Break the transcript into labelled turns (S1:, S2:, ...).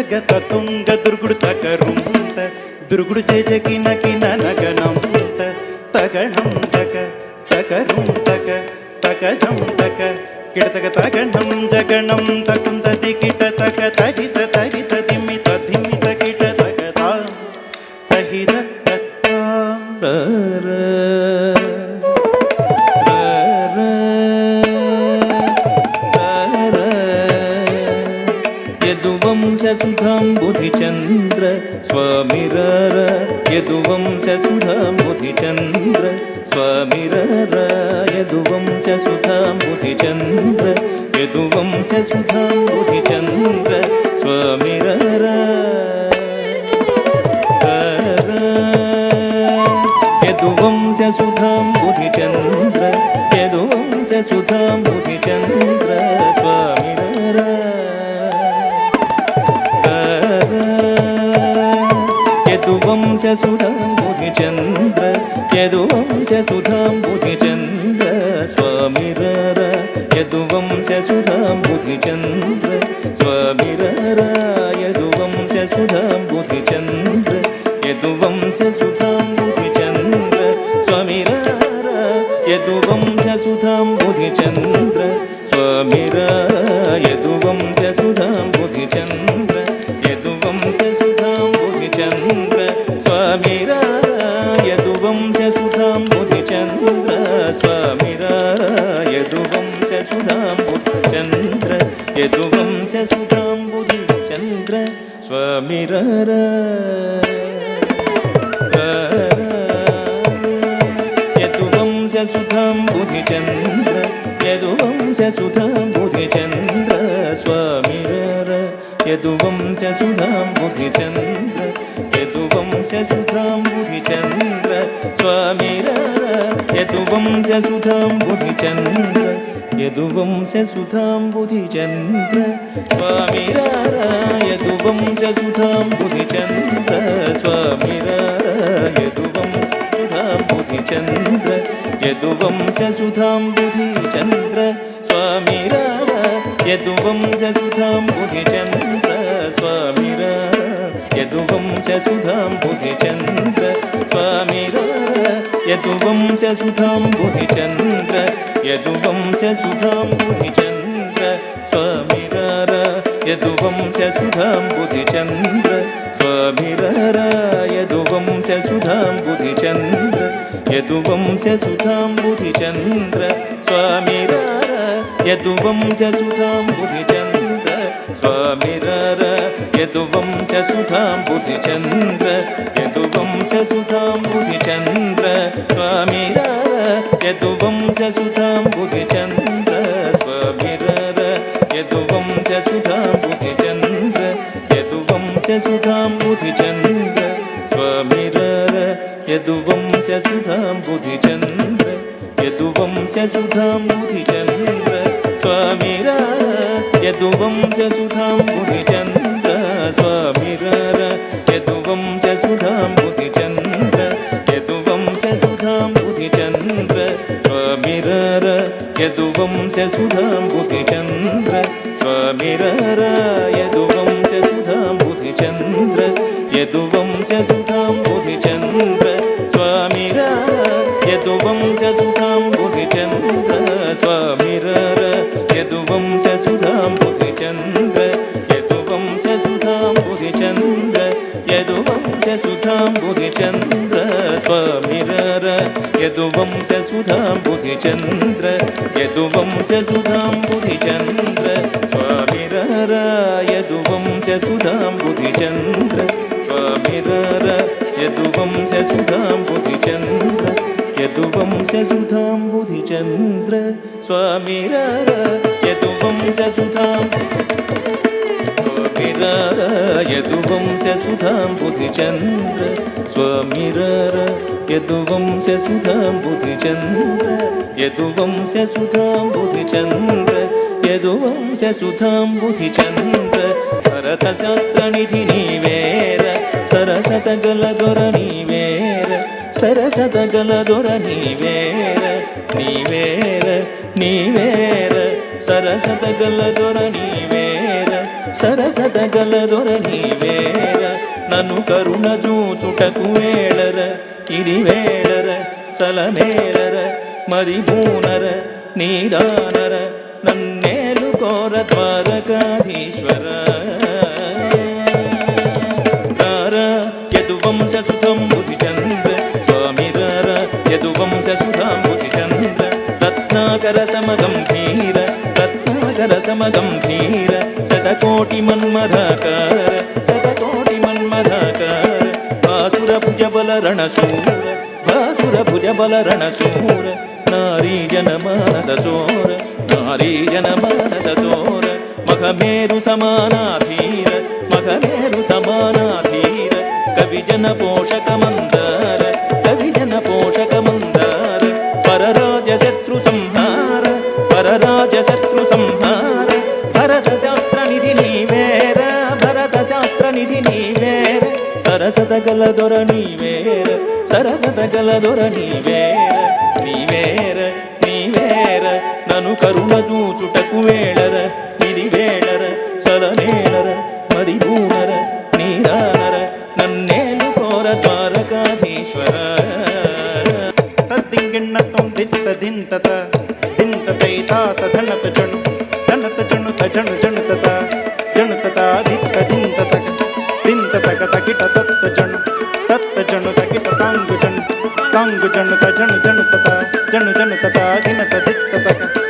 S1: గత తుంగ దుర్గుడు తకరుంత దుర్గుడు జజకిన కిన నగనంత తగణం తక తకరుం తక తకజం తక కిడతక తగణం జగణం తకుంత దికిట తక తగిత తగిత దిమిత ధిమిత కిట తక తహిర
S2: ಯದುವಂಶಸುಧಾಂಬುಧಿಚಂದ್ರ ಸ್ವಾಮಿರರ ಯದುವಂಶಸುಧಾಂಬುಧಿಚಂದ್ರ ಸ್ವಾಮಿರರ ಯದುವಂಶಸುಧಾಂಬುಧಿಚಂದ್ರ ಯದುವಂಶಸುಧಾಂಬುಧಿಚಂದ್ರ ಸ್ವಾಮಿರರ ಯದುವಂಶಸುಧಾಂಬುಧಿಚಂದ್ರ ಯದುವಂಶಸುಧಾಂಬುಧಿಚಂದ್ರ ಸ್ವಾಮಿರರ ಯದುವಂಶಸುಧಾಂಬುಧಿಚಂದ್ರ ಯದುವಂಶಸುಧಾಂಬುಧಿಚಂದ್ರ ಸ್ವಾಮಿರರ ಯದುವಂಶಸುಧಾಂಬುಧಿಚಂದ್ರ ಸ್ವಾಮಿರರ ಯದುವಂಶಸುಧಾಂಬುಧಿಚಂದ್ರ ಯದುವಂಶಸುಧಾಂಬುಧಿಚಂದ್ರ ಸ್ವಾಮಿರರ ಯದುವಂಶಸುಧಾಂಬುಧಿಚಂದ್ರ ಸ್ವಾಮಿರರ ಯದುವಂಶಸುಧಾಂಬುಧಿಚಂದ್ರ ಯದುವಂಶಸುಧಾಂಬುಧಿಚಂದ್ರ ಸ್ವಾಮಿರರ ಯದುವಂಶಸುಧಾಂಬುಧಿಚಂದ್ರ ಸ್ವಾಮಿರರ ಯದುವಂಶಸುಧಾಂಬುಧಿಚಂದ್ರ ಯದುವಂಶಸುಧಾಂಬುಧಿಚಂದ್ರ ಸ್ವಾಮಿರರ ಯದುವಂಶಸುಧಾಂಬುಧಿಚಂದ್ರ ಯದುವಂಶಸುಧಾಂಬುಧಿಚಂದ್ರ ಸ್ವಾಮಿರರ ಯದುವಂಶಸುಧಾಂಬುಧಿಚಂದ್ರ ಯದುವಂಶಸುಧಾಂಬುಧಿಚಂದ್ರ ಸ್ವಾಮಿರರ ಯದುವಂಶಸುಧಾಂಬುಧಿಚಂದ್ರ ಯದುವಂಶಸುಧಾಂಬುಧಿಚಂದ್ರ ಸ್ವಾಮಿರರ ಯದುವಂಶಸುಧಾಂಬುಧಿಚಂದ್ರ ಸ್ವಾಮಿರರ ಯದುವಂಶಸುಧಾಂಬುಧಿಚಂದ್ರ ಯದುವಂಶಸುಧಾಂಬುಧಿಚಂದ್ರ ಸ್ವಾಮಿರರ ಯದುವಂಶಸುಧಾಂಬುಧಿಚಂದ್ರ ಸ್ವಾಮಿರರ ಯದುವಂಶಸುಧಾಂಬುಧಿಚಂದ್ರ ಸ್ವಾಮಿರರ ಯದುವಂಶಸುಧಾಂಬುಧಿಚಂದ್ರ ಯದುವಂಶಸುಧಾಂಬುಧಿಚಂದ್ರ ಸ್ವಾಮಿರರ ಯದುವಂಶಸುಧಾಂಬುಧಿಚಂದ್ರ ಸ್ವಾಮಿರರ ಯದುವಂಶಸುಧಾಂಬುಧಿಚಂದ್ರ ಯದುವಂಶಸುಧಾಂಬುಧಿಚಂದ್ರ ಸ್ವಾಮಿರರ ಯದುವಂಶಸುಧಾಂಬುಧಿಚಂದ್ರ ಸ್ವಾಮಿರರ ಯದುವಂಶಸುಧಾಂಬುಧಿಚಂದ್ರ ಯದುವಂಶಸುಧಾಂಬುಧಿಚಂದ್ರ ಸ್ವಾಮಿರರ ಯದುವಂಶಸುಧಾಂಬುಧಿಚಂದ್ರ ಸ್ವಾಮಿರರ ಯದುವಂಶಸುಧಾಂಬುಧಿಚಂದ್ರ ಯದುವಂಶಸುಧಾಂಬುಧಿಚಂದ್ರ ಸ್ವಾಮಿರರ ಯದುವಂಶಸುಧಾಂಬುಧಿಚಂದ್ರ ಯದುವಂಶಸುಧಾಂಬುಧಿಚಂದ್ರ ಸ್ವಾಮಿರರ ಯದುವಂಶಸುಧಾಂಬುಧಿಚಂದ್ರ ಸ್ವಾಮಿರರ ಯದುವಂಶಸುಧಾಂಬುಧಿಚಂದ್ರ ಯದುವಂಶಸುಧಾಂಬುಧಿಚಂದ್ರ ಸ್ವಾಮಿರರ ಯದುವಂಶಸುಧಾಂಬುಧಿಚಂದ್ರ ಸ್ವಾಮಿರರ ಯದುವಂಶಸುಧಾಂಬುಧಿಚಂದ್ರ ಯದುವಂಶಸುಧಾಂಬುಧಿಚಂದ್ರ ಸ್ವಾಮಿರರ ಯದುವಂಶಸುಧಾಂಬುಧಿಚಂದ್ರ ಸ್ವಾಮಿರರ ಯದುವಂಶಸುಧಾಂಬುಧಿಚಂದ್ರ ಯದುವಂಶಸುಧಾಂಬುಧಿಚಂದ್ರ ಯದುವಂಶಸುಧಾಂಬುಧಿಚಂದ್ರ ಸ್ವಾಮಿರರ ಯದುವಂಶಸುಧಾಂಬುಧಿಚಂದ್ರ ಯದುವಂಶಸುಧಾಂಬುಧಿಚಂದ್ರ ಸ್ವಾಮಿರರ ಯದುವಂಶಸುಧಾಂಬುಧಿಚಂದ್ರ ಸ್ವಾಮಿರರ ಯದುವಂಶಸುಧಾಂಬುಧಿಚಂದ್ರ ಯದುವಂಶಸುಧಾಂಬುಧಿಚಂದ್ರ ಸ್ವಾಮಿರರ ಯದುವಂಶಸುಧಾಂಬುಧಿಚಂದ್ರ ಯದುವಂಶಸುಧಾಂಬುಧಿಚಂದ್ರ ಸ್ವಾಮಿರರ ಯದುವಂಶಸುಧಾಂಬುಧಿಚಂದ್ರ ಯದುವಂಶಸುಧಾಂಬುಧಿಚಂದ್ರ ಯದುವಂಶಸುಧಾಂಬುಧಿಚಂದ್ರ ಭರತಶಾಸ್ತ್ರನಿಧಿ ನೀವೇರ ಸರಸತಗಲ ದೊರ ನೀವೇರ ಸರಸತಗಲ ದೊರ ನೀವೇರ ನೀವೇರ ನೀವೇರ ಸರಸತಗಲ ದೊರ ನೀವೇರ సరసత గలదొర నీవేర నన్ను కరుణ చూచుటకు వేళర ఇది వేళర సలమేలర మరి భూనర నీదానర నన్నేలు కోర ద్వారకాధీశ్వర యదువంశసుతం బుధిచంద్ర స్వామిరార యదువంశసుతాం బుధిచంద్ర రత్నాకర సమగంభీర రత్నాకర సమగంభీర శతకోటి మన్మథాకార శతకోటి మన్మథాకార భాసుర భుజబల రణశూర భాసుర భుజబల రణశూర నారీ జనమానస చోర నారీ జనమానస చోర మఖమేరు సమానాధీర మఖమేరు సమానాధీర కవిజన పోషక మందార కవిజన పోషక మందార పరరాజ శత్రు సంహార పరరాజ శత్రు సంహార భరత శాస్త్ర నిధి నీవేర భరత శాస్త్ర నిధి నీవేర సరసత గలదొర నీవేర సరసత గలదొర నీవేర నీవేర నీవేర నను కరుణ చూచుటకు వేళర ఇది వేళర సలమేలర మరి భూనర నీదానర నన్నేలు కోర ద్వారకాధీశ్వర
S1: తద్దింగిಣ್ಣతం దిత్త దింతత దింతతైతాత ధనత జణు ధనత జణుత జణు జణుతత జణుతత దిత్త దింతతక దింతతక తకిట తత్త జణు తత్త జణు తకిట తాంగు జణు తాంగు జణుత జణు జణుతత జణు జణుతత దినత దిత్తతక